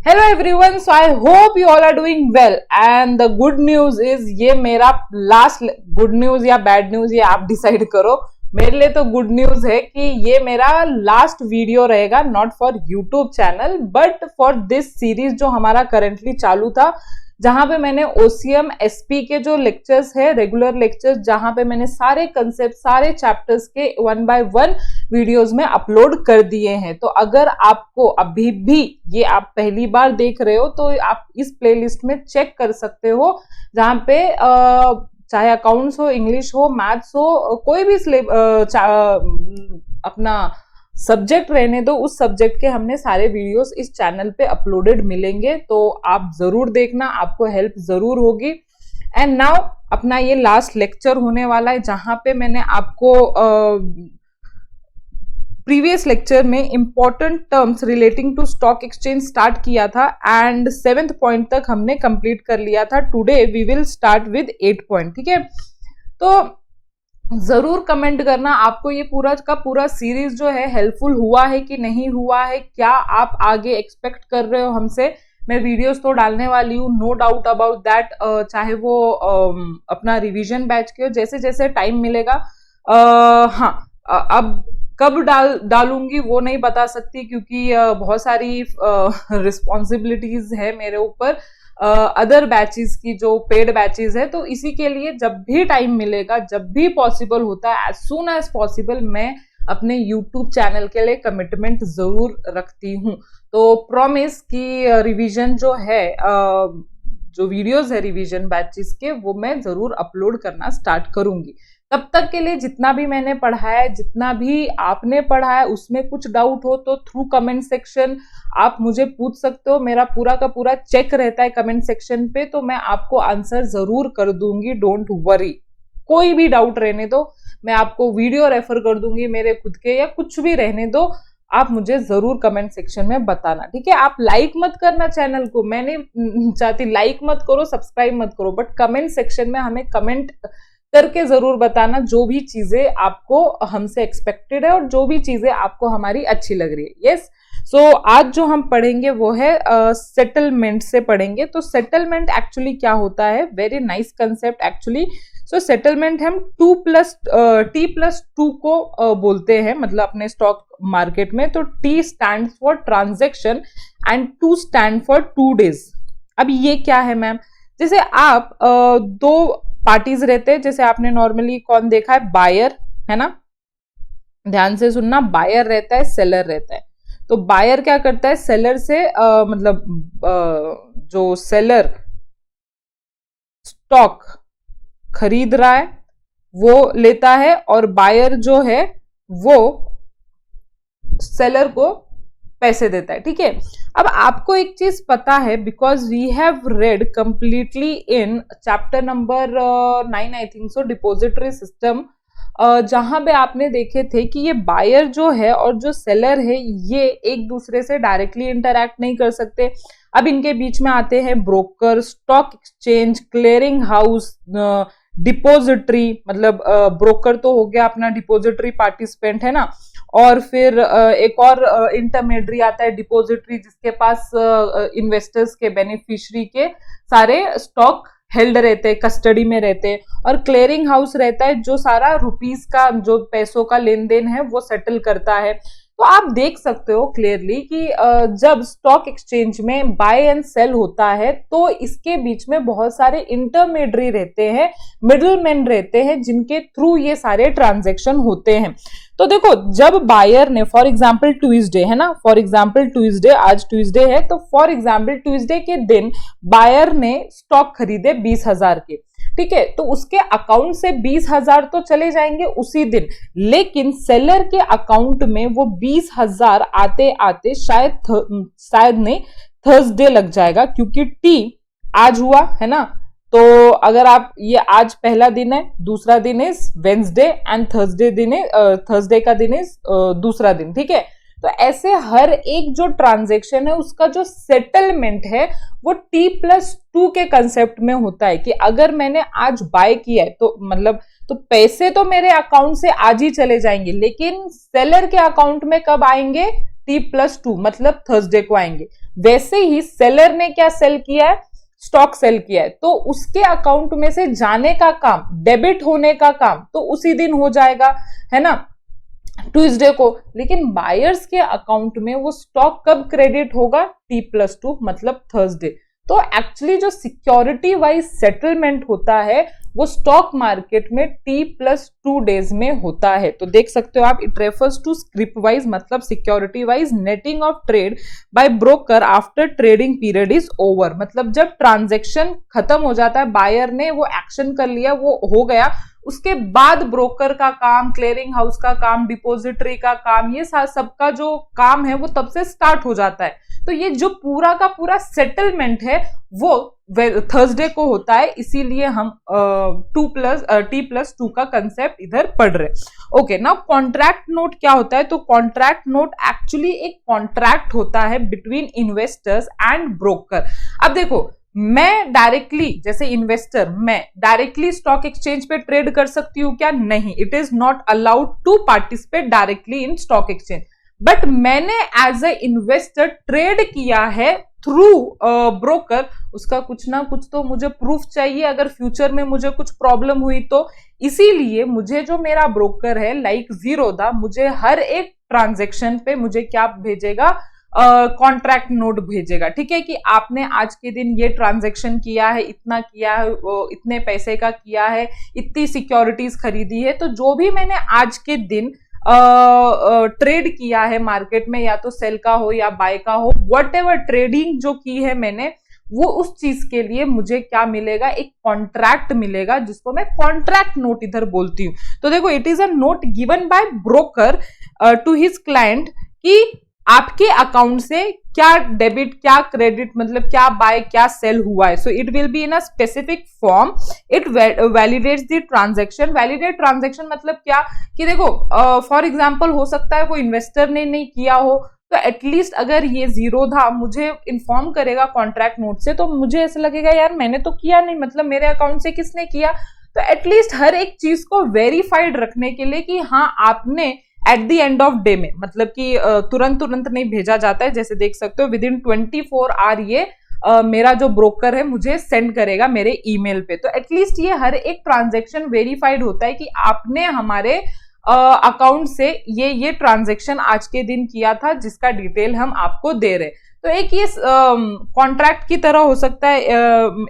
Hello everyone, so I hope you all are doing well and the good news is ये मेरा last good news या bad news ये आप decide करो। मेरे लिए तो गुड न्यूज है कि ये मेरा लास्ट वीडियो रहेगा, not for YouTube channel but for this series जो हमारा करेंटली चालू था, जहां पे मैंने ओसीएम एसपी के जो लेक्चर्स है, रेगुलर लेक्चर्स, जहां पे मैंने सारे कंसेप्ट सारे चैप्टर्स के 1 by 1 वीडियोस में अपलोड कर दिए हैं। तो अगर आपको अभी भी ये आप पहली बार देख रहे हो तो आप इस प्लेलिस्ट में चेक कर सकते हो, जहां पे चाहे अकाउंट्स हो, इंग्लिश हो, मैथ्स हो, कोई भी अपना सब्जेक्ट रहने दो, उस सब्जेक्ट के हमने सारे वीडियोस इस चैनल पे अपलोडेड मिलेंगे। तो आप जरूर देखना, आपको हेल्प जरूर होगी। एंड नाउ अपना ये लास्ट लेक्चर होने वाला है, जहां पे मैंने आपको प्रीवियस लेक्चर में important terms relating to stock exchange start किया था एंड 7th पॉइंट तक हमने कंप्लीट कर लिया था। Today we will start with 8 point. ठीक है, तो जरूर कमेंट करना आपको ये पूरा का पूरा सीरीज जो है हेल्पफुल हुआ है कि नहीं हुआ है, क्या आप आगे एक्सपेक्ट कर रहे हो हमसे। मैं वीडियोस तो डालने वाली हूँ, नो डाउट अबाउट दैट, चाहे वो अपना रिवीजन बैच के हो, जैसे जैसे टाइम मिलेगा। हाँ, अब कब डालूंगी वो नहीं बता सकती, क्योंकि बहुत सारी रिस्पॉन्सिबिलिटीज है मेरे ऊपर, अदर बैचेस की जो पेड बैचेस है। तो इसी के लिए जब भी टाइम मिलेगा, जब भी पॉसिबल होता है, एज सून एज पॉसिबल मैं अपने यूट्यूब चैनल के लिए कमिटमेंट जरूर रखती हूँ। तो प्रॉमिस की रिवीजन जो है, जो वीडियोस है रिवीजन बैचेस के, वो मैं जरूर अपलोड करना स्टार्ट करूंगी। तब तक के लिए जितना भी मैंने पढ़ाया है, जितना भी आपने पढ़ा है, उसमें कुछ डाउट हो तो थ्रू कमेंट सेक्शन आप मुझे पूछ सकते हो। मेरा पूरा का पूरा चेक रहता है कमेंट सेक्शन पे, तो मैं आपको आंसर जरूर कर दूंगी। डोंट वरी, कोई भी डाउट रहने दो, मैं आपको वीडियो रेफर कर दूंगी मेरे खुद के, या कुछ भी रहने दो, आप मुझे जरूर कमेंट सेक्शन में बताना। ठीक है, आप लाइक मत करना चैनल को, मैं नहीं चाहती लाइक मत करो, सब्सक्राइब मत करो, बट कमेंट सेक्शन में हमें कमेंट करके जरूर बताना जो भी चीजें आपको हमसे एक्सपेक्टेड है और जो भी चीजें आपको हमारी अच्छी लग रही है। यस, सो आज जो हम पढ़ेंगे वो है सेटलमेंट से पढ़ेंगे। तो सेटलमेंट एक्चुअली क्या होता है, वेरी नाइस कंसेप्ट एक्चुअली। सो सेटलमेंट हम T+2 को बोलते हैं, मतलब अपने स्टॉक मार्केट में। तो T stand for transaction and 2 stand for 2 days। अब ये क्या है मैम, जैसे आप दो पार्टीज रहते हैं, जैसे आपने नॉर्मली कौन देखा है, बायर है ना, ध्यान से सुनना, बायर रहता है, सेलर रहता है। तो बायर क्या करता है, सेलर से जो सेलर स्टॉक खरीद रहा है वो लेता है, और बायर जो है वो सेलर को पैसे देता है। ठीक है, अब आपको एक चीज पता है, because we have read completely in chapter number 9 I think so, depository system, जहां पे आपने देखे थे कि ये बायर जो है और जो सेलर है ये एक दूसरे से डायरेक्टली इंटरैक्ट नहीं कर सकते। अब इनके बीच में आते हैं broker, stock exchange, clearing house, depository, मतलब ब्रोकर तो हो गया अपना, डिपोजिटरी पार्टिसिपेंट है ना, और फिर एक और इंटरमीडियरी आता है डिपोजिटरी, जिसके पास इन्वेस्टर्स के, बेनिफिशियरी के सारे स्टॉक हेल्ड रहते हैं, कस्टडी में रहते हैं, और क्लियरिंग हाउस रहता है जो सारा रुपीस का, जो पैसों का लेन देन है वो सेटल करता है। तो आप देख सकते हो क्लियरली कि जब स्टॉक एक्सचेंज में बाय एंड सेल होता है तो इसके बीच में बहुत सारे इंटरमीडियरी रहते हैं, मिडलमैन रहते हैं, जिनके थ्रू ये सारे ट्रांजैक्शन होते हैं। तो देखो, जब बायर ने, फॉर एग्जाम्पल ट्यूसडे है ना, फॉर एग्जाम्पल ट्यूसडे, आज ट्यूसडे है, तो फॉर एग्जाम्पल ट्यूसडे के दिन बायर ने स्टॉक खरीदे 20,000 के। ठीक है, तो उसके अकाउंट से 20,000 तो चले जाएंगे उसी दिन, लेकिन सेलर के अकाउंट में वो 20,000 आते आते शायद नहीं, थर्सडे लग जाएगा, क्योंकि टी आज हुआ है ना। तो अगर आप, ये आज पहला दिन है, दूसरा दिन है वेंसडे, एंड थर्सडे दिन है, थर्सडे का दिन है दूसरा दिन। ठीक है, तो ऐसे हर एक जो ट्रांजेक्शन है उसका जो सेटलमेंट है वो T+2 के कंसेप्ट में होता है, कि अगर मैंने आज बाय किया है तो मतलब, तो पैसे तो मेरे अकाउंट से आज ही चले जाएंगे, लेकिन सेलर के अकाउंट में कब आएंगे, T+2 मतलब थर्सडे को आएंगे। वैसे ही सेलर ने क्या सेल किया है, स्टॉक सेल किया है, तो उसके अकाउंट में से जाने का काम, डेबिट होने का काम तो उसी दिन हो जाएगा, है ना, ट्यूसडे को। लेकिन बायर्स के अकाउंट में वो स्टॉक कब क्रेडिट होगा, T+2 मतलब थर्सडे। तो एक्चुअली जो सिक्योरिटी वाइज सेटलमेंट होता है वो स्टॉक मार्केट में T+2 डेज में होता है। तो देख सकते हो आप, it refers to scrip wise मतलब security wise netting of trade by broker after trading period is over, मतलब जब ट्रांजेक्शन खत्म हो जाता है, बायर ने वो एक्शन कर लिया, वो हो गया, उसके बाद ब्रोकर का काम, क्लियरिंग हाउस का काम, डिपोजिटरी का काम, ये सबका जो काम है वो तब से स्टार्ट हो जाता है। तो ये जो पूरा का पूरा सेटलमेंट है वो थर्सडे को होता है, इसीलिए हम T+2 का कंसेप्ट इधर पढ़ रहे। ओके, नाउ कॉन्ट्रैक्ट नोट क्या होता है, तो कॉन्ट्रैक्ट नोट एक्चुअली एक कॉन्ट्रैक्ट होता है बिटवीन इन्वेस्टर्स एंड ब्रोकर। अब देखो, मैं डायरेक्टली, जैसे इन्वेस्टर, मैं डायरेक्टली स्टॉक एक्सचेंज पे ट्रेड कर सकती हूँ क्या, नहीं, it is not allowed to participate directly in stock exchange. But मैंने एज ए इन्वेस्टर ट्रेड किया है थ्रू ब्रोकर, उसका कुछ ना कुछ तो मुझे प्रूफ चाहिए अगर फ्यूचर में मुझे कुछ प्रॉब्लम हुई तो। इसीलिए मुझे जो मेरा ब्रोकर है लाइक जीरोधा, मुझे हर एक ट्रांजेक्शन पे मुझे क्या भेजेगा, कॉन्ट्रैक्ट नोट भेजेगा, ठीक है, कि आपने आज के दिन ये ट्रांजैक्शन किया है, इतना किया है, इतने पैसे का किया है, इतनी सिक्योरिटीज खरीदी है। तो जो भी मैंने आज के दिन ट्रेड किया है मार्केट में, या तो सेल का हो या बाय का हो, वट एवर ट्रेडिंग जो की है मैंने, वो उस चीज के लिए मुझे क्या मिलेगा, एक कॉन्ट्रैक्ट मिलेगा, जिसको मैं कॉन्ट्रैक्ट नोट इधर बोलती हूँ। तो देखो, it is a note given by broker to his client कि आपके अकाउंट से क्या डेबिट, क्या क्रेडिट, मतलब क्या बाय, क्या सेल हुआ है। So it will be in a specific form, it validates the transaction. Validate transaction मतलब क्या, कि देखो फॉर एग्जांपल हो सकता है कोई इन्वेस्टर ने नहीं किया हो, तो एटलीस्ट अगर ये जीरोधा मुझे इन्फॉर्म करेगा कॉन्ट्रैक्ट नोट से, तो मुझे ऐसा लगेगा यार मैंने तो किया नहीं, मतलब मेरे अकाउंट से किसने किया। तो एटलीस्ट हर एक चीज को वेरीफाइड रखने के लिए कि हाँ आपने at the end of day में, मतलब कि तुरंत नहीं भेजा जाता है, जैसे देख सकते हो विदिन 24 आवर ये मेरा जो ब्रोकर है मुझे सेंड करेगा मेरे ईमेल पे। तो एटलीस्ट ये हर एक ट्रांजैक्शन वेरीफाइड होता है कि आपने हमारे अकाउंट से ये ट्रांजैक्शन आज के दिन किया था, जिसका डिटेल हम आपको दे रहे। तो एक ये कॉन्ट्रैक्ट की तरह हो सकता है।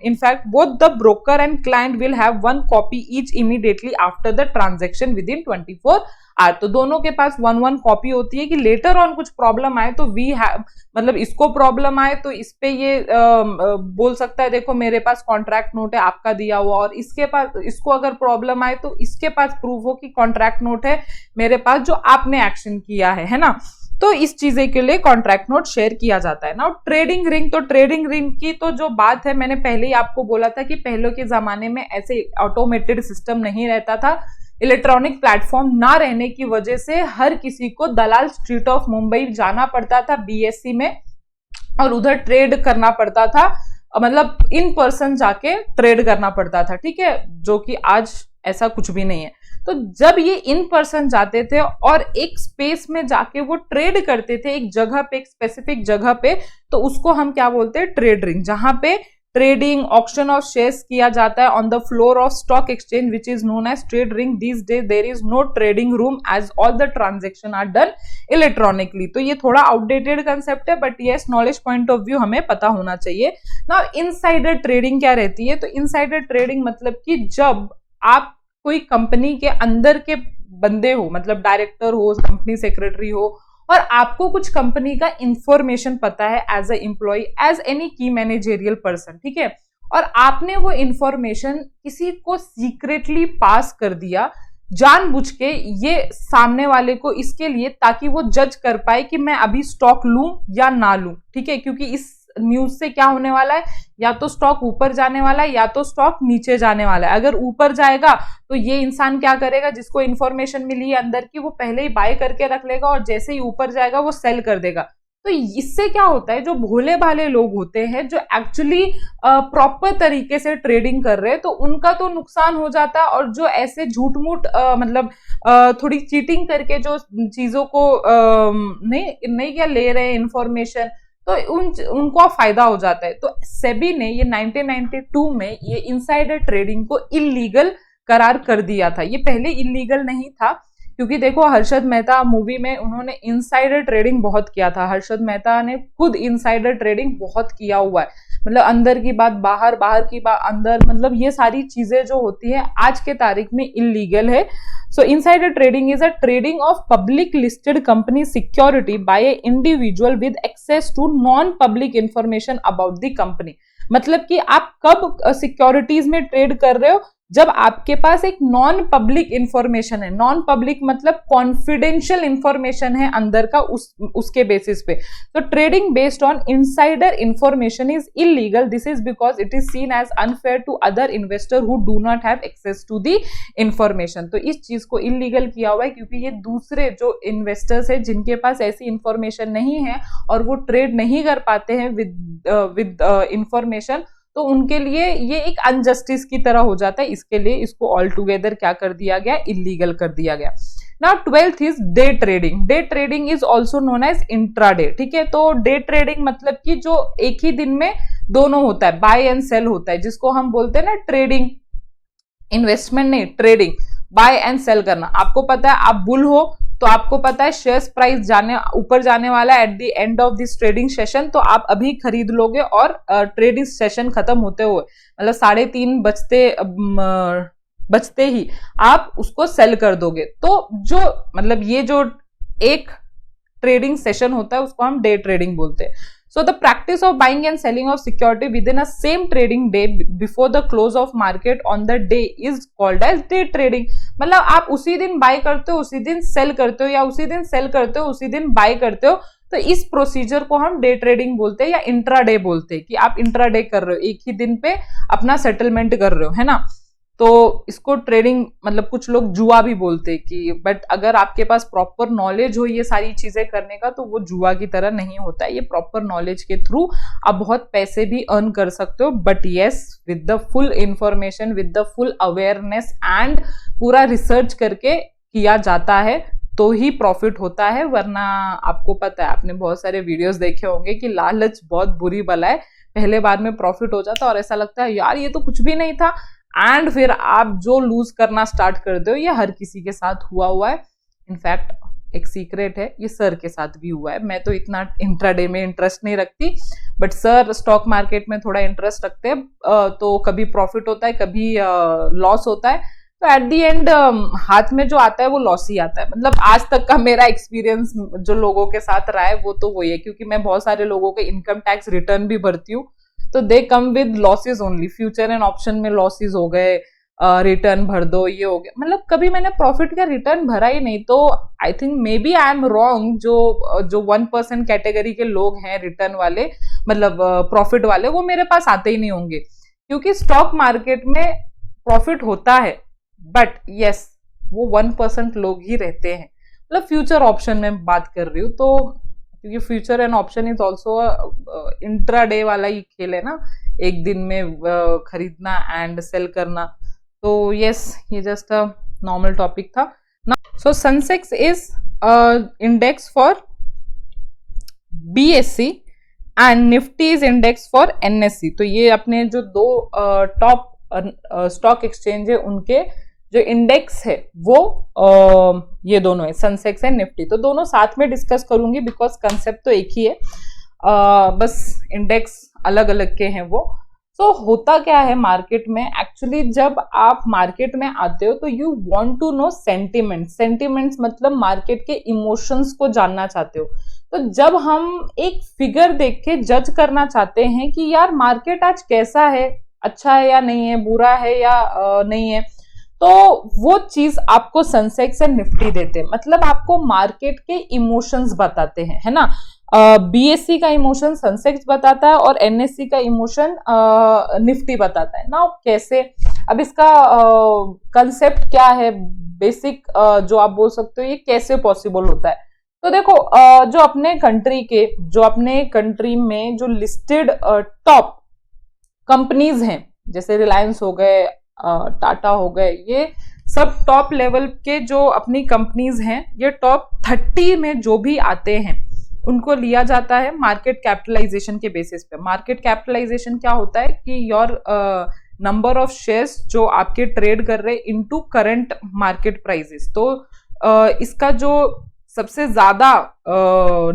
In fact both the broker and client will have one copy each immediately after the transaction within 24 hour. तो दोनों के पास वन कॉपी होती है कि लेटर ऑन कुछ प्रॉब्लम आए तो वी हैव, मतलब इसको प्रॉब्लम आए तो इस पे ये बोल सकता है देखो मेरे पास कॉन्ट्रैक्ट नोट है आपका दिया हुआ, और इसके पास, इसको अगर प्रॉब्लम आए तो इसके पास प्रूफ हो कि कॉन्ट्रैक्ट नोट है मेरे पास जो आपने एक्शन किया है ना। तो इस चीजें के लिए कॉन्ट्रैक्ट नोट शेयर किया जाता है ना। ट्रेडिंग रिंग, तो ट्रेडिंग रिंग की तो जो बात है, मैंने पहले ही आपको बोला था कि पहले के जमाने में ऐसे ऑटोमेटेड सिस्टम नहीं रहता था। इलेक्ट्रॉनिक प्लेटफॉर्म ना रहने की वजह से हर किसी को दलाल स्ट्रीट ऑफ मुंबई जाना पड़ता था BSE में, और उधर ट्रेड करना पड़ता था, मतलब इन पर्सन जाके ट्रेड करना पड़ता था, ठीक है, जो कि आज ऐसा कुछ भी नहीं है। तो जब ये इन पर्सन जाते थे और एक स्पेस में जाके वो ट्रेड करते थे, एक जगह पे, एक स्पेसिफिक जगह पे, तो उसको हम क्या बोलते हैं, ट्रेड रिंग, जहां पे ट्रेडिंग, ऑक्शन ऑफ शेयर्स किया जाता है on the floor of stock exchange which is known as trade ring. This day there is no trading room as all the transaction are done electronically. तो ये थोड़ा outdated concept है, but yes, knowledge point of view हमें पता होना चाहिए। Now insider trading क्या रहती है, तो इनसाइडर ट्रेडिंग मतलब कि जब आप कोई कंपनी के अंदर के बंदे हो, मतलब डायरेक्टर हो, कंपनी सेक्रेटरी हो, और आपको कुछ कंपनी का इंफॉर्मेशन पता है as a employ, as any key managerial person, ठीक है, और आपने वो इंफॉर्मेशन किसी को सीक्रेटली पास कर दिया जानबूझ के, ये सामने वाले को, इसके लिए ताकि वो जज कर पाए कि मैं अभी स्टॉक लूं या ना लूं, ठीक है, क्योंकि इस न्यूज से क्या होने वाला है, या तो स्टॉक ऊपर जाने वाला है या तो स्टॉक नीचे जाने वाला है। अगर ऊपर जाएगा तो ये इंसान क्या करेगा, जिसको इंफॉर्मेशन मिली है अंदर की, वो पहले ही बाय करके रख लेगा, और जैसे ही ऊपर जाएगा वो सेल कर देगा। तो तो इससे क्या होता है, जो भोले भाले लोग होते हैं जो एक्चुअली प्रॉपर तरीके से ट्रेडिंग कर रहे हैं तो उनका तो नुकसान हो जाता है, और जो ऐसे झूठ मूठ मतलब थोड़ी चीटिंग करके जो चीजों को नहीं क्या ले रहे हैं इंफॉर्मेशन, तो उनको फायदा हो जाता है। तो सेबी ने ये 1992 में ये इनसाइडर ट्रेडिंग को इलीगल करार कर दिया था। ये पहले इलीगल नहीं था, क्योंकि देखो हर्षद मेहता मूवी में उन्होंने इनसाइडर ट्रेडिंग बहुत किया था। हर्षद मेहता ने खुद इनसाइडर ट्रेडिंग बहुत किया हुआ है, मतलब अंदर की बात बाहर, बाहर की बात अंदर, मतलब ये सारी चीजें जो होती है आज के तारीख में इलीगल है। So insider trading is a trading of public listed company security by a individual with access to non public information about the company. मतलब कि आप कब सिक्योरिटीज में ट्रेड कर रहे हो, जब आपके पास एक नॉन पब्लिक इंफॉर्मेशन है। नॉन पब्लिक मतलब कॉन्फिडेंशियल इंफॉर्मेशन है अंदर का, उसके बेसिस पे। तो trading based on insider information is illegal. This is because it is seen as unfair to other investor who do not have access to the information. तो इस चीज को इलीगल किया हुआ है, क्योंकि ये दूसरे जो इन्वेस्टर्स है जिनके पास ऐसी इंफॉर्मेशन नहीं है और वो ट्रेड नहीं कर पाते हैं विद इंफॉर्मेशन, तो उनके लिए ये एक अनजस्टिस की तरह हो जाता है। इसके लिए इसको ऑल टुगेदर क्या कर दिया गया, इलीगल कर दिया गया। Now 12th is day trading. Day trading is also known as intraday. ठीक है, तो डे ट्रेडिंग मतलब कि जो एक ही दिन में दोनों होता है, बाय एंड सेल होता है, जिसको हम बोलते हैं ना ट्रेडिंग, इन्वेस्टमेंट नहीं, ट्रेडिंग, बाय एंड सेल करना। आपको पता है आप बुल हो तो आपको पता है शेयर प्राइस ऊपर जाने वाला है at the end of this trading session, तो आप अभी खरीद लोगे और ट्रेडिंग सेशन खत्म होते हुए मतलब 3:30 बजते ही आप उसको सेल कर दोगे। तो जो मतलब ये जो एक ट्रेडिंग सेशन होता है उसको हम डे ट्रेडिंग बोलते हैं। So the practice of buying and selling of security within a same trading day before the close of market on the day is called as day trading। मतलब आप उसी दिन बाय करते हो, उसी दिन सेल करते हो, या उसी दिन सेल करते हो, उसी दिन बाय करते हो। तो इस प्रोसीजर को हम डे ट्रेडिंग बोलते हैं या इंट्राडे बोलते हैं, कि आप इंट्राडे कर रहे हो, एक ही दिन पे अपना सेटलमेंट कर रहे हो, है ना। तो इसको ट्रेडिंग मतलब कुछ लोग जुआ भी बोलते हैं कि, बट अगर आपके पास प्रॉपर नॉलेज हो ये सारी चीजें करने का तो वो जुआ की तरह नहीं होता है। ये प्रॉपर नॉलेज के थ्रू आप बहुत पैसे भी अर्न कर सकते हो, but yes with the full information, with the full awareness and पूरा रिसर्च करके किया जाता है तो ही प्रॉफिट होता है। वरना आपको पता है, आपने बहुत सारे वीडियोस देखे होंगे कि लालच बहुत बुरी बला है। पहले बार में प्रॉफिट हो जाता है और ऐसा लगता है यार ये तो कुछ भी नहीं था, एंड फिर आप जो लूज करना स्टार्ट कर दो। ये हर किसी के साथ हुआ है। इनफैक्ट एक सीक्रेट है, ये सर के साथ भी हुआ है। मैं तो इतना इंट्राडे में इंटरेस्ट नहीं रखती, बट सर स्टॉक मार्केट में थोड़ा इंटरेस्ट रखते हैं। तो कभी प्रॉफिट होता है, कभी लॉस होता है। तो एट दी एंड हाथ में जो आता है वो लॉस ही आता है। मतलब आज तक का मेरा एक्सपीरियंस जो लोगों के साथ रहा है वो तो वही है, क्योंकि मैं बहुत सारे लोगों के इनकम टैक्स रिटर्न भी भरती हूँ, तो they come with losses only. Future and option में लॉसेज हो गए, रिटर्न भर दो, ये हो गया। मतलब कभी मैंने प्रॉफिट का रिटर्न भरा ही नहीं। तो I think maybe I am wrong. जो 1% कैटेगरी के लोग हैं रिटर्न वाले, मतलब प्रॉफिट वाले, वो मेरे पास आते ही नहीं होंगे, क्योंकि स्टॉक मार्केट में प्रॉफिट होता है, बट यस वो 1% लोग ही रहते हैं। मतलब फ्यूचर ऑप्शन में बात कर रही हूँ, तो क्योंकि future and option is also intraday वाला ही खेल है ना, एक दिन में खरीदना एंड सेल करना। तो यस ये जस्ट अ नॉर्मल टॉपिक था ना। So Sensex is index for BSE and Nifty is index for NSE। तो ये अपने जो दो टॉप स्टॉक एक्सचेंज है उनके जो इंडेक्स है वो ये दोनों है, सेंसेक्स एंड निफ्टी। तो दोनों साथ में डिस्कस करूंगी बिकॉज कंसेप्ट तो एक ही है, बस इंडेक्स अलग अलग के हैं वो। तो होता क्या है मार्केट में, एक्चुअली जब आप मार्केट में आते हो तो you want to know sentiments. Sentiments मतलब मार्केट के इमोशंस को जानना चाहते हो। तो जब हम एक फिगर देख के जज करना चाहते हैं कि यार मार्केट आज कैसा है, अच्छा है या नहीं है, बुरा है या नहीं है, तो वो चीज आपको सेंसेक्स एंड निफ्टी देते हैं। मतलब आपको मार्केट के इमोशंस बताते हैं, है ना। BSE का इमोशन सेंसेक्स बताता है और NSE का इमोशन निफ्टी बताता है ना। कैसे, अब इसका कंसेप्ट क्या है, बेसिक जो आप बोल सकते हो ये कैसे पॉसिबल होता है। तो देखो जो अपने कंट्री में जो लिस्टेड टॉप कंपनीज हैं, जैसे रिलायंस हो गए, टाटा हो गए, ये सब टॉप लेवल के जो अपनी कंपनीज हैं, ये टॉप 30 में जो भी आते हैं उनको लिया जाता है मार्केट कैपिटलाइजेशन के बेसिस पे। मार्केट कैपिटलाइजेशन क्या होता है कि योर नंबर ऑफ शेयर्स जो आपके ट्रेड कर रहे इनटू करंट मार्केट प्राइसेस। तो इसका जो सबसे ज्यादा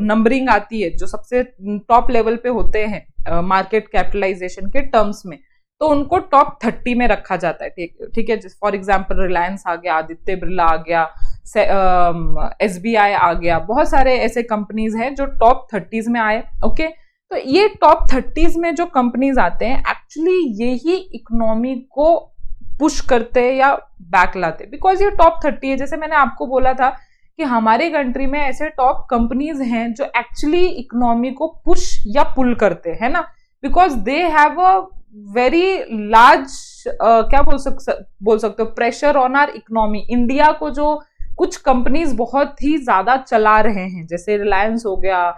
नंबरिंग आती है, जो सबसे टॉप लेवल पे होते हैं मार्केट कैपिटलाइजेशन के टर्म्स में, तो उनको टॉप 30 में रखा जाता है। ठीक है, फॉर एग्जांपल रिलायंस आ गया, आदित्य बिरला आ गया, SBI आ गया, बहुत सारे ऐसे कंपनीज हैं जो टॉप 30 में आए। ओके, तो ये टॉप 30 में जो कंपनीज आते हैं एक्चुअली यही इकोनॉमी को पुश करते हैं या बैक लाते हैं, बिकॉज ये टॉप 30 है। जैसे मैंने आपको बोला था कि हमारे कंट्री में ऐसे टॉप कंपनीज हैं जो एक्चुअली इकोनॉमी को पुश या पुल करते हैं ना, because they have a very large क्या बोल सकते हो pressure on our economy. India को जो कुछ कंपनीज बहुत ही ज्यादा चला रहे हैं, जैसे रिलायंस हो गया,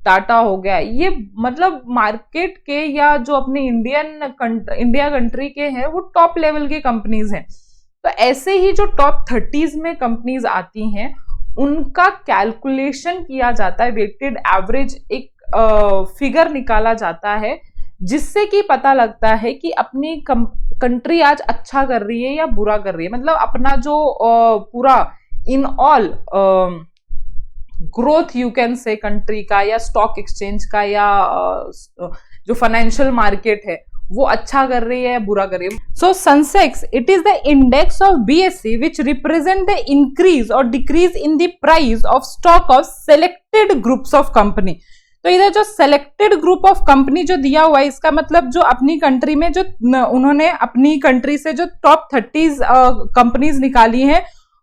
टाटा हो गया, ये मतलब मार्केट के या जो अपने इंडिया कंट्री के हैं वो टॉप लेवल के कंपनीज हैं। तो ऐसे ही जो टॉप 30 में कंपनीज आती हैं उनका कैलकुलेशन किया जाता है, वेटेड एवरेज एक फिगर निकाला जाता है, जिससे कि पता लगता है कि अपनी कंट्री आज अच्छा कर रही है या बुरा कर रही है। मतलब अपना जो पूरा in all growth you can say country का या स्टॉक एक्सचेंज का या जो फाइनेंशियल मार्केट है वो अच्छा कर रही है या बुरा कर रही है। So Sensex it is the index of BSE which represent the increase और decrease in the price of stock of selected groups of company. तो इधर जो सेलेक्टेड ग्रुप ऑफ कंपनी जो दिया हुआ है, इसका मतलब जो अपनी कंट्री में जो उन्होंने अपनी कंट्री से जो टॉप 30 कंपनीज निकाली हैं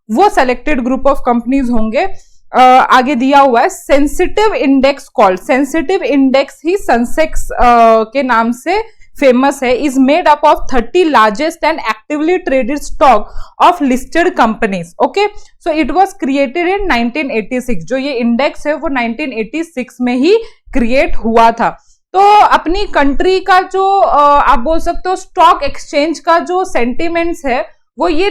वो सेलेक्टेड ग्रुप ऑफ कंपनीज होंगे। आगे दिया हुआ है sensitive index called, sensitive index ही सेंसेक्स के नाम से फेमस है, is made up of 30 largest and actively traded stock of listed companies. Okay, so it was created in 1986। जो ये इंडेक्स है वो 1986 में ही क्रिएट हुआ था। तो अपनी कंट्री का जो आप बोल सकते हो स्टॉक एक्सचेंज का जो सेंटिमेंट्स है वो ये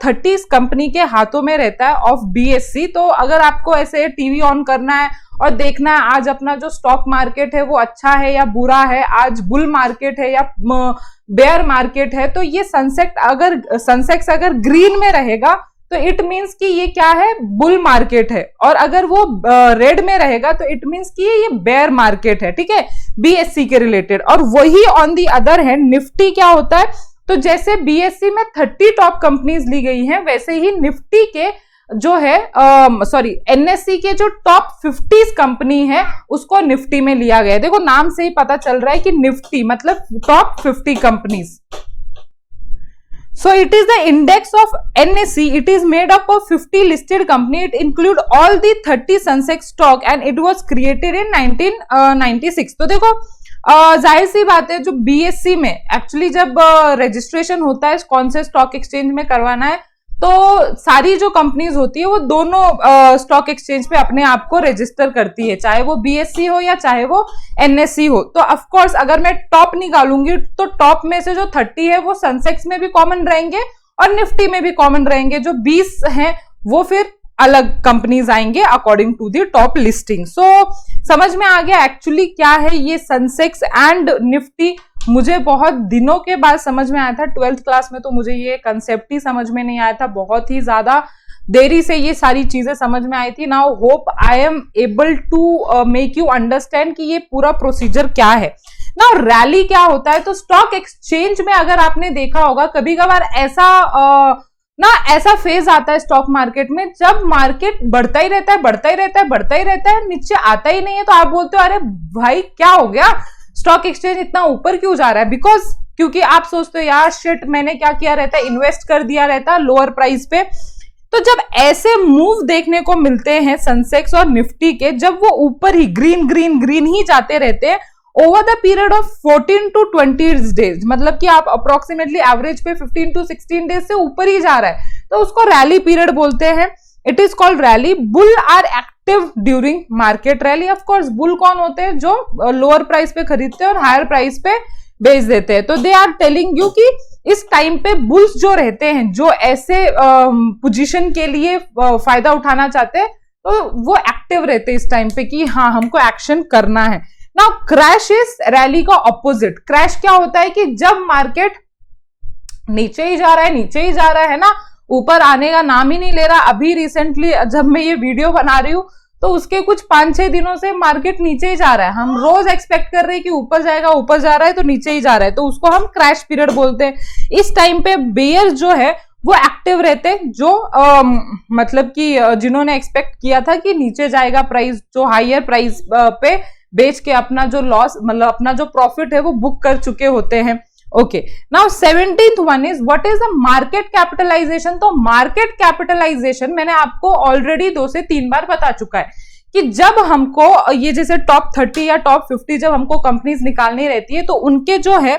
30 कंपनी के हाथों में रहता है ऑफ BSE। तो अगर आपको ऐसे टीवी ऑन करना है और देखना है आज अपना जो स्टॉक मार्केट है वो अच्छा है या बुरा है, आज बुल मार्केट है या बेयर मार्केट है, तो ये सेंसेक्स अगर ग्रीन में रहेगा तो इट मींस कि ये क्या है, बुल मार्केट है, और अगर वो रेड में रहेगा तो इट मींस कि ये बेयर मार्केट है। ठीक है, BSE के रिलेटेड। और वही on the other hand Nifty क्या होता है, तो जैसे BSE में 30 टॉप कंपनीज ली गई हैं, वैसे ही निफ्टी के जो है NSE के जो टॉप 50 कंपनी है उसको निफ्टी में लिया गया है। देखो नाम से ही पता चल रहा है कि निफ्टी मतलब top 50 companies. So it is the index of NSE. It is made up of 50 listed company. It include all the 30 Sensex stock and it was created in 1996. तो देखो जाहिर सी बात है, जो BSE में एक्चुअली जब रजिस्ट्रेशन होता है कौन से स्टॉक एक्सचेंज में करवाना है, तो सारी जो कंपनीज होती है वो दोनों स्टॉक एक्सचेंज पे अपने आप को रजिस्टर करती है, चाहे वो BSE हो या चाहे वो NSE हो। तो ऑफ कोर्स अगर मैं टॉप निकालूंगी तो टॉप में से जो 30 है वो सेंसेक्स में भी कॉमन रहेंगे और निफ्टी में भी कॉमन रहेंगे, जो 20 हैं वो फिर अलग कंपनीज आएंगे according to the top listing. So समझ में आ गया एक्चुअली क्या है ये सेंसेक्स एंड निफ्टी। मुझे बहुत दिनों के बाद समझ में आया था, 12th क्लास में तो मुझे ये कंसेप्ट ही समझ में नहीं आया था, बहुत ही ज्यादा देरी से ये सारी चीजें समझ में आई थी। Now hope I am able to make you understand कि ये पूरा प्रोसीजर क्या है। नाउ रैली क्या होता है, तो स्टॉक एक्सचेंज में अगर आपने देखा होगा कभी कभार ऐसा फेज आता है स्टॉक मार्केट में जब मार्केट बढ़ता ही रहता है, नीचे आता ही नहीं है। तो आप बोलते हो अरे भाई क्या हो गया, स्टॉक एक्सचेंज इतना ऊपर क्यों जा रहा है, क्योंकि आप सोचते हो यार शिट मैंने क्या किया रहता है, इन्वेस्ट कर दिया रहता लोअर प्राइस पे। तो जब ऐसे मूव देखने को मिलते हैं सेंसेक्स और निफ्टी के, जब वो ऊपर ही ग्रीन ही जाते रहते हैं over the period of 14 to 20 days, मतलब कि आप अप्रोक्सीमेटली एवरेज पे 15 to 16 डेज से ऊपर ही जा रहा है, तो उसको रैली पीरियड बोलते हैं। It is called rally. Bull are active during market rally. Of course bull कौन होते हैं? जो लोअर प्राइस पे खरीदते हैं और हायर प्राइस पे बेच देते हैं. तो दे आर टेलिंग यू कि इस टाइम पे बुल्स जो रहते हैं, जो ऐसे पोजीशन के लिए फायदा उठाना चाहते हैं, तो वो एक्टिव रहते हैं इस टाइम पे कि हाँ हमको एक्शन करना है. नाउ क्रैश इज रैली का ऑपोजिट. क्रैश क्या होता है कि जब मार्केट नीचे ही जा रहा है, नीचे ही जा रहा है ना, ऊपर आने का नाम ही नहीं ले रहा. अभी रिसेंटली जब मैं ये वीडियो बना रही हूं तो उसके कुछ 5-6 दिनों से मार्केट नीचे ही जा रहा है. हम रोज एक्सपेक्ट कर रहे हैं कि ऊपर जाएगा, ऊपर जा रहा है तो नीचे ही जा रहा है, तो उसको हम क्रैश पीरियड बोलते हैं. इस टाइम पे बेयर जो है वो एक्टिव रहते हैं, जो मतलब कि जिन्होंने एक्सपेक्ट किया था कि नीचे जाएगा प्राइस, जो हायर प्राइस पे बेच के अपना जो लॉस, मतलब अपना जो प्रॉफिट है वो बुक कर चुके होते हैं. Okay, now 17th one is what is the market capitalization. तो मार्केट कैपिटलाइजेशन मैंने आपको ऑलरेडी 2 से 3 बार बता चुका है कि जब हमको ये जैसे टॉप 30 या टॉप 50 जब हमको कंपनीज निकालनी रहती है तो उनके जो है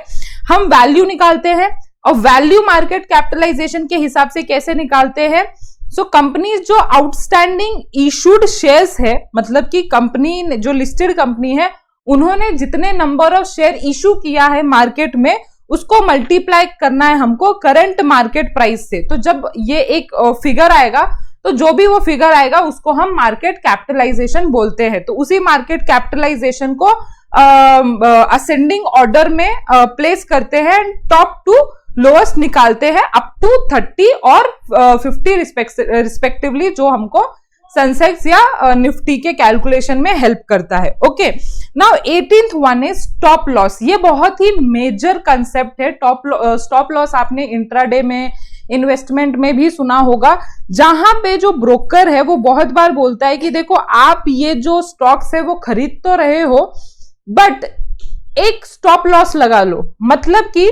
हम वैल्यू निकालते हैं. और वैल्यू मार्केट कैपिटलाइजेशन के हिसाब से कैसे निकालते हैं? सो कंपनीज जो आउटस्टैंडिंग इशूड शेयर्स है, मतलब कि कंपनी जो लिस्टेड कंपनी है उन्होंने जितने नंबर ऑफ शेयर इशू किया है मार्केट में, उसको मल्टीप्लाई करना है हमको करंट मार्केट प्राइस से. तो जब ये एक फिगर आएगा तो जो भी वो फिगर आएगा उसको हम मार्केट कैपिटलाइजेशन बोलते हैं. तो उसी मार्केट कैपिटलाइजेशन को असेंडिंग ऑर्डर में प्लेस करते हैं, टॉप टू लोएस्ट निकालते हैं अप टू 30 और 50 रिस्पेक्टिवली, जो हमको सेंसेक्स या निफ्टी के कैलकुलेशन में हेल्प करता है. Okay, now 18th one is stop loss. ये बहुत ही मेजर कंसेप्ट है. स्टॉप लॉस आपने इंट्राडे में, इन्वेस्टमेंट में भी सुना होगा, जहां पे जो ब्रोकर है वो बहुत बार बोलता है कि देखो आप ये जो स्टॉक्स है वो खरीद तो रहे हो, बट एक स्टॉप लॉस लगा लो. मतलब कि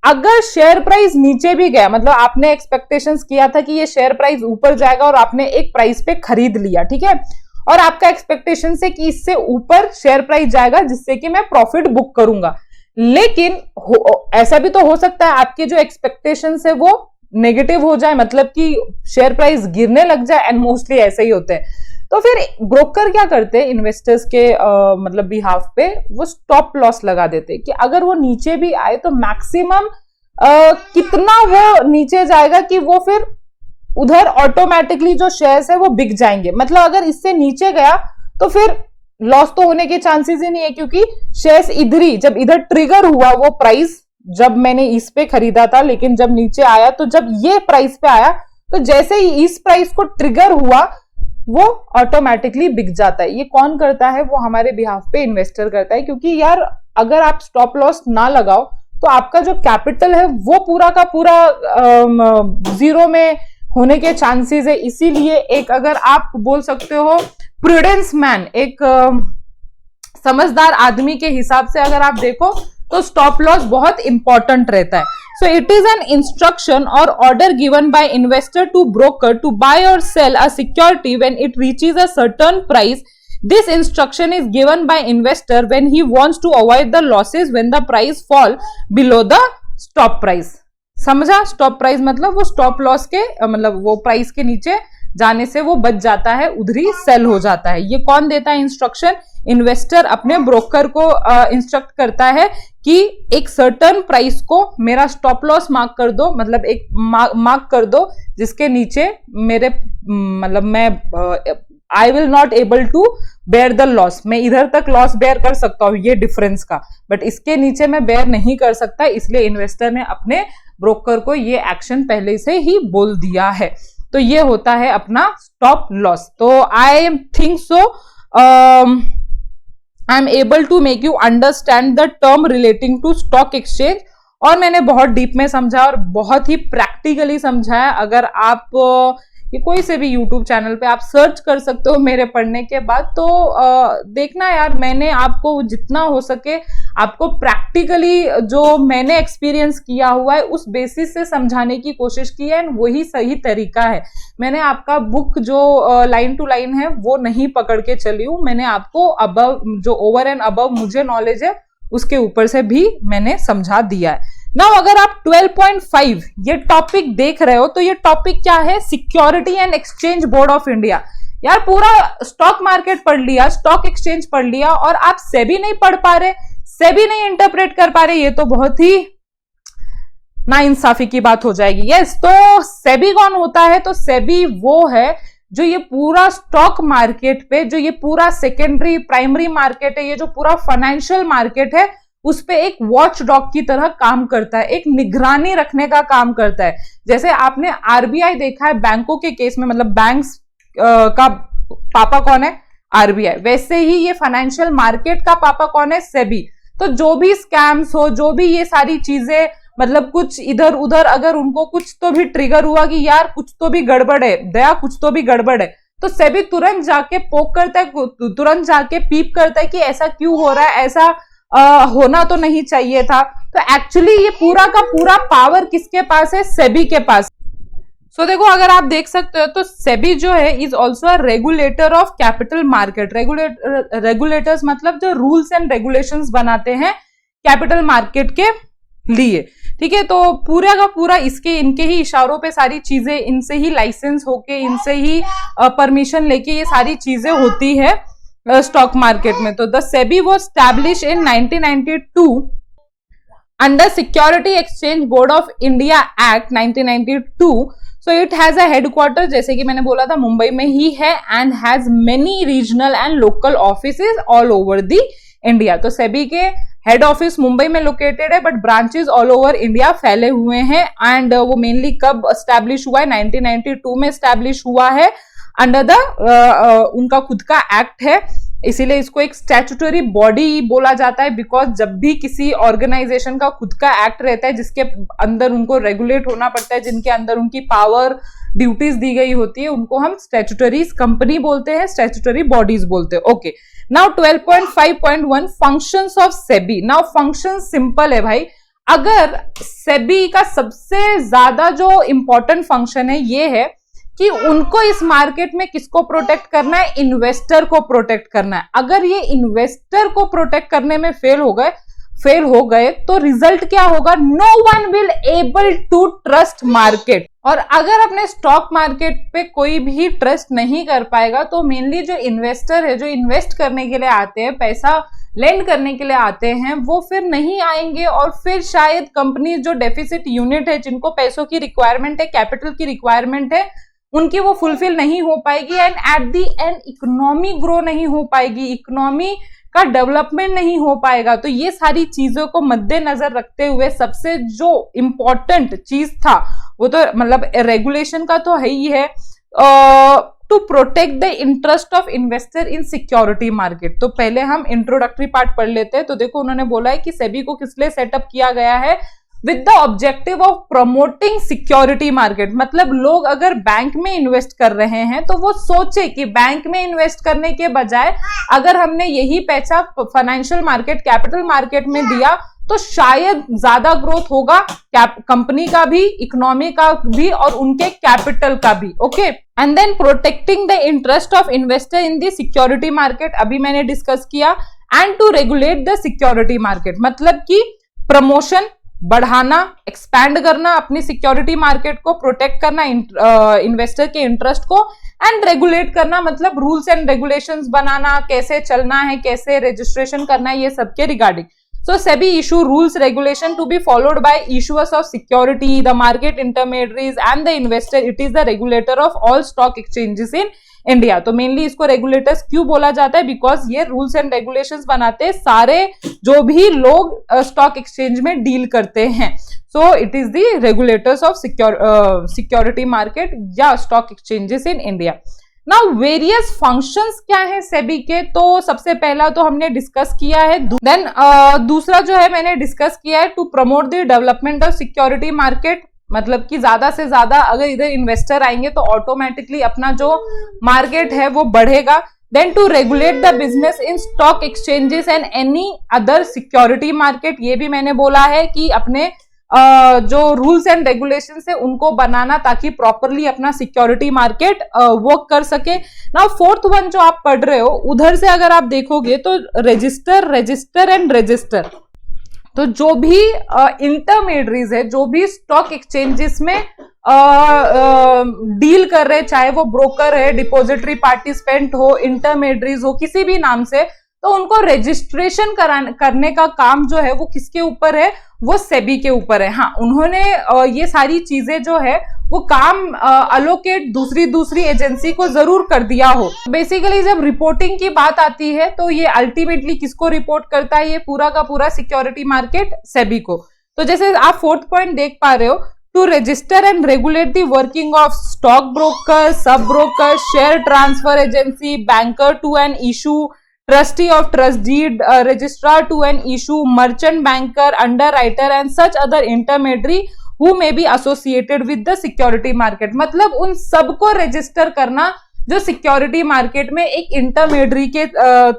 अगर शेयर प्राइस नीचे भी गया, मतलब आपने एक्सपेक्टेशंस किया था कि ये शेयर प्राइस ऊपर जाएगा और आपने एक प्राइस पे खरीद लिया, ठीक है, और आपका एक्सपेक्टेशन है कि इससे ऊपर शेयर प्राइस जाएगा जिससे कि मैं प्रॉफिट बुक करूंगा. लेकिन ऐसा भी तो हो सकता है आपके जो एक्सपेक्टेशंस है वो नेगेटिव हो जाए, मतलब कि शेयर प्राइस गिरने लग जाए, एंड मोस्टली ऐसे ही होते हैं. तो फिर ब्रोकर क्या करते हैं इन्वेस्टर्स के मतलब बिहाफ पे, वो स्टॉप लॉस लगा देते हैं कि अगर वो नीचे भी आए तो मैक्सिमम कितना वो नीचे जाएगा कि वो फिर उधर ऑटोमेटिकली जो शेयर्स है वो बिक जाएंगे. मतलब अगर इससे नीचे गया तो फिर लॉस तो होने के चांसेस ही नहीं है, क्योंकि शेयर्स इधर ही, जब इधर ट्रिगर हुआ वो प्राइस, जब मैंने इस पे खरीदा था लेकिन जब नीचे आया, तो जब ये प्राइस पे आया तो जैसे ही इस प्राइस को ट्रिगर हुआ वो ऑटोमेटिकली बिक जाता है. ये कौन करता है? वो हमारे बिहाफ पे इन्वेस्टर करता है, क्योंकि यार अगर आप स्टॉप लॉस ना लगाओ तो आपका जो कैपिटल है वो पूरा का पूरा जीरो में होने के चांसेस है. इसीलिए एक, अगर आप बोल सकते हो प्रूडेंस मैन, एक समझदार आदमी के हिसाब से अगर आप देखो तो स्टॉप लॉस बहुत इंपॉर्टेंट रहता है. So it is an instruction or order given by investor to broker to buy or sell a security when it reaches a certain price. This instruction is given by investor when he wants to avoid the losses when the price fall below the stop price. समझा? Stop price मतलब वो stop loss के, मतलब वो price के नीचे जाने से वो बच जाता है, उधर ही सेल हो जाता है. ये कौन देता है इंस्ट्रक्शन? इन्वेस्टर अपने ब्रोकर को इंस्ट्रक्ट करता है कि एक सर्टन प्राइस को मेरा स्टॉप लॉस मार्क कर दो, मतलब एक मार्क कर दो जिसके नीचे मेरे, मतलब मैं I will not able to bear the loss. मैं इधर तक लॉस बेयर कर सकता हूँ ये डिफरेंस का, बट इसके नीचे मैं बेयर नहीं कर सकता. इसलिए इन्वेस्टर ने अपने ब्रोकर को ये एक्शन पहले से ही बोल दिया है. तो ये होता है अपना स्टॉप लॉस. तो I think so I am able to make you understand the term relating to stock exchange. और मैंने बहुत डीप में समझा और बहुत ही प्रैक्टिकली समझाया. अगर आप ये कोई से भी यूट्यूब चैनल पे आप सर्च कर सकते हो मेरे पढ़ने के बाद, तो देखना यार, मैंने आपको जितना हो सके आपको प्रैक्टिकली जो मैंने एक्सपीरियंस किया हुआ है उस बेसिस से समझाने की कोशिश की है, वही सही तरीका है. मैंने आपका बुक जो लाइन टू लाइन है वो नहीं पकड़ के चली हूं. मैंने आपको अबव, जो ओवर एंड अबव मुझे नॉलेज है उसके ऊपर से भी मैंने समझा दिया है. नाउ अगर आप 12.5 ये टॉपिक देख रहे हो तो ये टॉपिक क्या है, security and exchange board of India. यार पूरा स्टॉक मार्केट पढ़ लिया, स्टॉक एक्सचेंज पढ़ लिया और आप सेबी नहीं पढ़ पा रहे, सेबी नहीं इंटरप्रेट कर पा रहे, ये तो बहुत ही नाइंसाफी की बात हो जाएगी। यस, तो सेबी कौन होता है, तो सेबी वो है जो ये पूरा स्टॉक मार्केट पे, जो ये पूरा सेकेंडरी प्राइमरी मार्केट है, ये जो पूरा फाइनेंशियल मार्केट है उस पे एक वॉच डॉग की तरह काम करता है, एक निगरानी रखने का काम करता है। जैसे आपने आरबीआई देखा है बैंकों के केस में, मतलब बैंक्स का पापा कौन है, आरबीआई, वैसे ही ये फाइनेंशियल मार्केट का पापा कौन है, सेबी। तो जो भी स्कैम्स हो, जो भी ये सारी चीजें, मतलब कुछ इधर उधर अगर उनको कुछ तो भी ट्रिगर हुआ कि यार कुछ तो भी गड़बड़ है, दया कुछ तो भी गड़बड़ है, तो सेबी तुरंत जाके पोक करता है, तुरंत जाके पीप करता है कि ऐसा क्यों हो रहा है, ऐसा होना तो नहीं चाहिए था। तो एक्चुअली ये पूरा का पूरा पावर किसके पास है, सेबी के पास। सो देखो अगर आप देख सकते हो तो सेबी जो है is also a regulator of capital market. Regulators मतलब जो रूल्स एंड रेगुलेशंस बनाते हैं कैपिटल मार्केट के लिए, ठीक है। तो पूरा का पूरा इनके ही इशारों पे सारी चीजें, इनसे ही लाइसेंस होके, इनसे ही परमिशन लेके ये सारी चीजें होती है स्टॉक मार्केट में। तो the SEBI was established in 1992 under security exchange board of India act 1992। So it has a headquarter, जैसे कि मैंने बोला था, मुंबई में ही है, and has many regional and local offices all over the India. तो सेबी के हेड ऑफिस मुंबई में लोकेटेड है, but branches all over India फैले हुए हैं। एंड वो मेनली कब स्टैब्लिश हुआ है, 1992 में स्टैब्लिश हुआ है अंडर द उनका खुद का एक्ट है, इसीलिए इसको एक स्टैट्यूटरी बॉडी बोला जाता है। बिकॉज जब भी किसी ऑर्गेनाइजेशन का खुद का एक्ट रहता है जिसके अंदर उनको रेगुलेट होना पड़ता है, जिनके अंदर उनकी पावर ड्यूटीज दी गई होती है, उनको हम स्टैट्यूटरी कंपनी बोलते हैं, स्टैट्यूटरी बॉडीज बोलते हैं। Okay, now 12.5.1 functions of SEBI. Now function simple है भाई, अगर सेबी का सबसे ज्यादा जो इंपॉर्टेंट फंक्शन है ये है कि उनको इस मार्केट में किसको प्रोटेक्ट करना है, इन्वेस्टर को प्रोटेक्ट करना है। अगर ये इन्वेस्टर को प्रोटेक्ट करने में फेल हो गए तो रिजल्ट क्या होगा, no one will able to trust market. और अगर अपने स्टॉक मार्केट पे कोई भी ट्रस्ट नहीं कर पाएगा तो मेनली जो इन्वेस्टर है, जो इन्वेस्ट करने के लिए आते हैं, पैसा लेंड करने के लिए आते हैं, वो फिर नहीं आएंगे। और फिर शायद कंपनी जो डेफिसिट यूनिट है, जिनको पैसों की रिक्वायरमेंट है, कैपिटल की रिक्वायरमेंट है, उनकी वो फुलफिल नहीं हो पाएगी। And at the and economy grow नहीं हो पाएगी, इकोनॉमी का डेवलपमेंट नहीं हो पाएगा। तो ये सारी चीजों को मद्देनजर रखते हुए सबसे जो इम्पोर्टेंट चीज था वो तो मतलब रेगुलेशन का तो है ही है, to protect the interest of investor in security market. तो पहले हम इंट्रोडक्टरी पार्ट पढ़ लेते हैं। तो देखो उन्होंने बोला है कि सेबी को किस लिए सेटअप किया गया है, with the objective of promoting security market. मतलब लोग अगर बैंक में इन्वेस्ट कर रहे हैं तो वो सोचे कि बैंक में इन्वेस्ट करने के बजाय अगर हमने यही पैसा फाइनेंशियल मार्केट, कैपिटल मार्केट में दिया तो शायद ज्यादा ग्रोथ होगा कंपनी का भी, इकोनॉमी का भी और उनके कैपिटल का भी। Okay, and then protecting the interest of investor in the security market, अभी मैंने डिस्कस किया। And to regulate the security market, मतलब कि प्रमोशन बढ़ाना, एक्सपैंड करना, अपनी सिक्योरिटी मार्केट को प्रोटेक्ट करना, इन्वेस्टर के इंटरेस्ट को, एंड रेगुलेट करना मतलब रूल्स एंड रेगुलेशंस बनाना, कैसे चलना है, कैसे रजिस्ट्रेशन करना है, ये सबके regarding. So SEBI issue rules regulation to be followed by issuers of security, the market intermediaries and the investor. It is the regulator of all stock exchanges in India. तो mainly इसको regulators क्यों बोला जाता है, because ये rules and regulations बनाते हैं सारे जो भी लोग स्टॉक एक्सचेंज में डील करते हैं। So it is the regulators of security market या stock exchanges in India. Now various functions क्या है सेबी के, तो सबसे पहला तो हमने डिस्कस किया है। देन दूसरा जो है मैंने डिस्कस किया है, to promote the development of security market. मतलब कि ज्यादा से ज्यादा अगर इधर इन्वेस्टर आएंगे तो ऑटोमेटिकली अपना जो मार्केट है वो बढ़ेगा। Then to regulate the business in stock exchanges and any other security market, ये भी मैंने बोला है कि अपने जो रूल्स एंड रेगुलेशंस है उनको बनाना ताकि प्रॉपरली अपना सिक्योरिटी मार्केट वर्क कर सके। नाउ फोर्थ वन जो आप पढ़ रहे हो उधर से अगर आप देखोगे तो रजिस्टर एंड रजिस्टर, तो जो भी इंटरमीडियरीज है, जो भी स्टॉक एक्सचेंजेस में डील कर रहे, चाहे वो ब्रोकर है, डिपॉजिटरी पार्टिसिपेंट हो, इंटरमीडियरीज हो, किसी भी नाम से, तो उनको रजिस्ट्रेशन करने का काम जो है वो किसके ऊपर है, वो सेबी के ऊपर है। हाँ, उन्होंने ये सारी चीजें जो है वो काम अलोकेट दूसरी एजेंसी को जरूर कर दिया हो। बेसिकली जब रिपोर्टिंग की बात आती है तो ये अल्टीमेटली किसको रिपोर्ट करता है, ये पूरा का पूरा सिक्योरिटी मार्केट सेबी को। तो जैसे आप फोर्थ पॉइंट देख पा रहे हो, to register and regulate the working of stock broker, sub broker, share transfer agency, banker to an issue, trustee of trust deed, registrar to an issue, merchant banker, underwriter and such other intermediary who may be associated with the security market। मतलब उन सबको register करना जो security market में एक intermediary के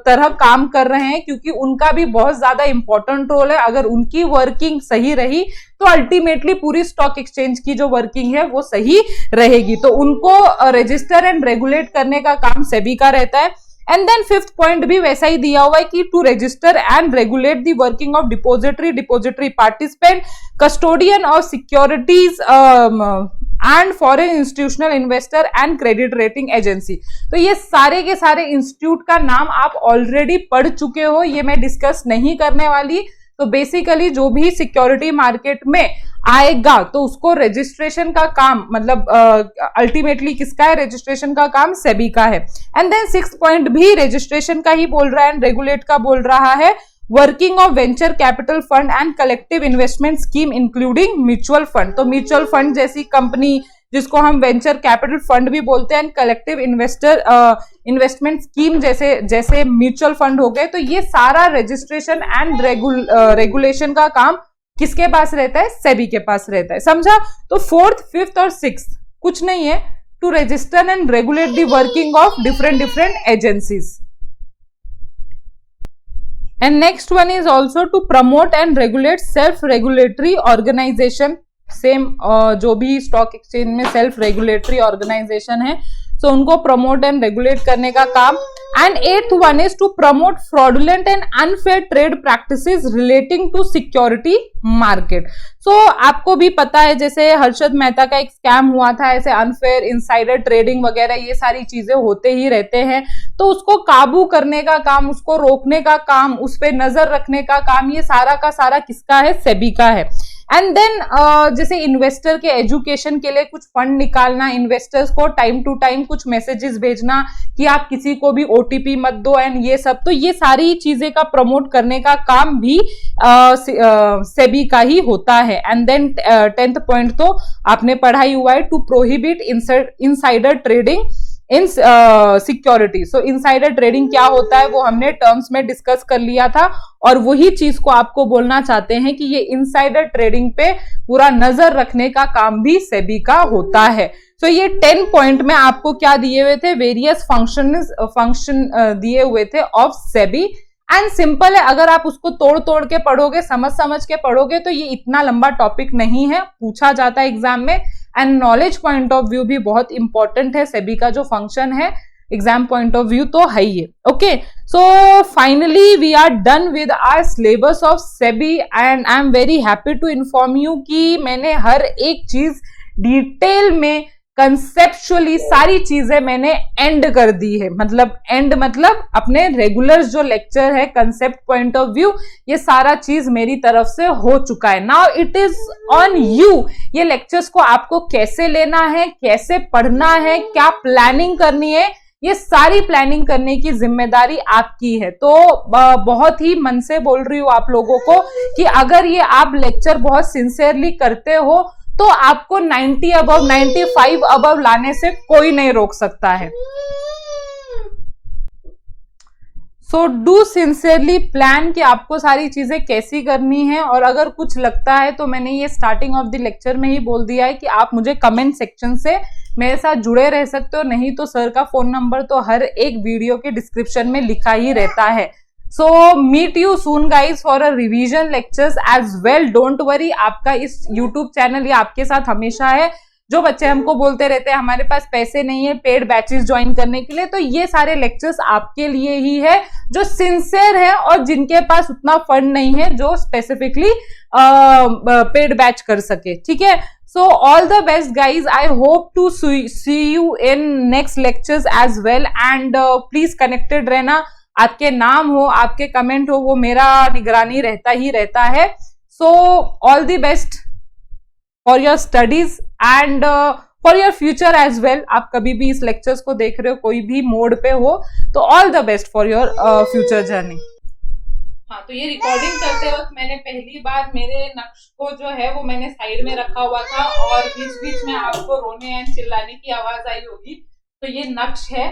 तरह काम कर रहे हैं, क्योंकि उनका भी बहुत ज्यादा इंपॉर्टेंट रोल है। अगर उनकी वर्किंग सही रही तो अल्टीमेटली पूरी स्टॉक एक्सचेंज की जो वर्किंग है वो सही रहेगी। तो उनको रजिस्टर एंड रेगुलेट करने का काम सेबी का रहता है। एंड देन फिफ्थ पॉइंट भी वैसा ही दिया हुआ है कि to register and regulate the working of depository participant, custodian of securities and foreign institutional investor and credit rating agency. तो ये सारे के सारे इंस्टीट्यूट का नाम आप ऑलरेडी पढ़ चुके हो, ये मैं डिस्कस नहीं करने वाली। तो बेसिकली जो भी सिक्योरिटी मार्केट में आएगा तो उसको रजिस्ट्रेशन का काम, मतलब अल्टीमेटली किसका है, रजिस्ट्रेशन का काम सेबी का है। एंड देन सिक्स्थ पॉइंट भी रजिस्ट्रेशन का ही बोल रहा है एंड रेगुलेट का बोल रहा है, working of venture capital fund and collective investment scheme including mutual fund. तो म्यूचुअल फंड जैसी कंपनी जिसको हम वेंचर कैपिटल फंड भी बोलते हैं, कलेक्टिव इन्वेस्टमेंट स्कीम जैसे म्यूचुअल फंड हो गए, तो ये सारा रजिस्ट्रेशन एंड रेगुलेशन का काम किसके पास रहता है, सेबी के पास रहता है। समझा? तो फोर्थ, फिफ्थ और सिक्स्थ कुछ नहीं है, to register and regulate the working of different agencies. And next one is also to promote and regulate self regulatory organisation. Same जो भी स्टॉक एक्सचेंज में सेल्फ रेगुलेटरी ऑर्गेनाइजेशन है, सो उनको promote and regulate करने का काम। And eighth one is to promote fraudulent and unfair trade practices relating to security market. So आपको भी पता है, जैसे हर्षद मेहता का एक स्कैम हुआ था, ऐसे अनफेयर इनसाइडर ट्रेडिंग वगैरह ये सारी चीजें होते ही रहते हैं। तो उसको काबू करने का काम, उसको रोकने का काम, उस पर नजर रखने का काम, ये सारा का सारा किसका है, सेबी का है। एंड देन जैसे इन्वेस्टर के एजुकेशन के लिए कुछ फंड निकालना, इन्वेस्टर्स को टाइम टू टाइम कुछ मैसेजेस भेजना कि आप किसी को भी ओटीपी मत दो एंड ये सब, तो ये सारी चीजें का प्रमोट करने का काम भी सेबी का ही होता है। एंड देन 10th पॉइंट तो आपने पढ़ा ही हुआ है, to prohibit insider trading in security. So insider trading क्या होता है वो हमने टर्म्स में डिस्कस कर लिया था, और वही चीज को आपको बोलना चाहते हैं कि ये इनसाइडर ट्रेडिंग पे पूरा नजर रखने का काम भी सेबी का होता है। सो ये 10 पॉइंट में आपको क्या दिए हुए थे, वेरियस फंक्शन दिए हुए थे ऑफ सेबी। एंड सिंपल है, अगर आप उसको तोड़ तोड़ के पढ़ोगे, समझ के पढ़ोगे, तो ये इतना लंबा टॉपिक नहीं है, पूछा जाता है एग्जाम में। And knowledge point of view भी बहुत इंपॉर्टेंट है, सेबी का जो फंक्शन है एग्जाम पॉइंट ऑफ व्यू तो है ही है। Okay, so finally we are done with our syllabus of SEBI and I am very happy to inform you कि मैंने हर एक चीज डिटेल में कंसेप्चुअली सारी चीजें मैंने एंड कर दी है। मतलब एंड मतलब अपने रेगुलर जो लेक्चर है, कंसेप्ट पॉइंट ऑफ व्यू, ये सारा चीज मेरी तरफ से हो चुका है। Now it is on you, ये लेक्चर्स को आपको कैसे लेना है, कैसे पढ़ना है, क्या प्लानिंग करनी है, ये सारी प्लानिंग करने की जिम्मेदारी आपकी है। तो बहुत ही मन से बोल रही हूँ आप लोगों को कि अगर ये आप लेक्चर बहुत सिंसियरली करते हो तो आपको 90 अबव, 95 अबव लाने से कोई नहीं रोक सकता है। सो डू सिंसियरली प्लान कि आपको सारी चीजें कैसी करनी है। और अगर कुछ लगता है तो मैंने ये स्टार्टिंग ऑफ द लेक्चर में ही बोल दिया है कि आप मुझे कमेंट सेक्शन से मेरे साथ जुड़े रह सकते हो, नहीं तो सर का फोन नंबर तो हर एक वीडियो के डिस्क्रिप्शन में लिखा ही रहता है। So meet you soon guys for a revision lectures as well. Don't worry, आपका इस YouTube चैनल ये आपके साथ हमेशा है। जो बच्चे हमको बोलते रहते हैं हमारे पास पैसे नहीं है पेड बैचेस ज्वाइन करने के लिए, तो ये सारे लेक्चर्स आपके लिए ही है जो सिंसियर है और जिनके पास उतना फंड नहीं है जो स्पेसिफिकली पेड बैच कर सके, ठीक है। So all the best guys, I hope to see you in next lectures as well and please connected रहना, आपके नाम हो आपके कमेंट हो वो मेरा निगरानी रहता ही रहता है। So all the best for your studies and for your future as well। आप कभी भी इस लेक्चर्स को देख रहे हो कोई भी मोड पे हो तो all the best for your future journey। हाँ, तो ये रिकॉर्डिंग करते वक्त मैंने पहली बार मेरे नक्श को जो है वो मैंने साइड में रखा हुआ था और बीच बीच में आपको रोने एंड चिल्लाने की आवाज आई होगी, तो ये नक्श है,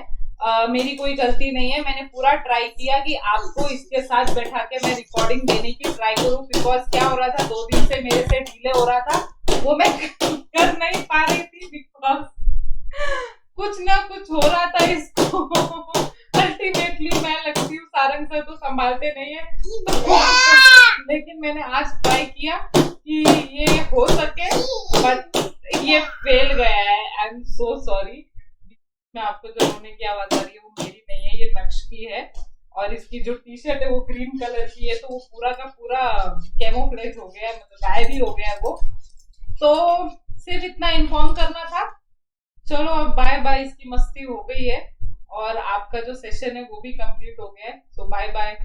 मेरी कोई गलती नहीं है। मैंने पूरा ट्राई किया कि आपको इसके साथ बैठा के मैं रिकॉर्डिंग देने की ट्राई करूं, बिकॉज क्या हो रहा था 2 दिन से मेरे से डिले हो रहा था, वो मैं कर नहीं पा रही थी बिकॉज कुछ ना कुछ हो रहा था इसको। अल्टीमेटली मैं लगती हूँ सारंग सर तो संभालते नहीं है लेकिन मैंने आज ट्राई किया कि ये हो सके, बट ये फेल गया है। I am so sorry. मैं आपको जो रोने की आवाज आ रही है वो मेरी नहीं है, ये नक्श की है और इसकी जो टी शर्ट है वो क्रीम कलर की है, तो वो पूरा का पूरा कैमोफ्लेज हो गया है, मतलब गायब ही हो गया है वो। तो सिर्फ इतना इन्फॉर्म करना था। चलो अब बाय बाय, इसकी मस्ती हो गई है और आपका जो सेशन है वो भी कंप्लीट हो गया है। सो बाय बाय।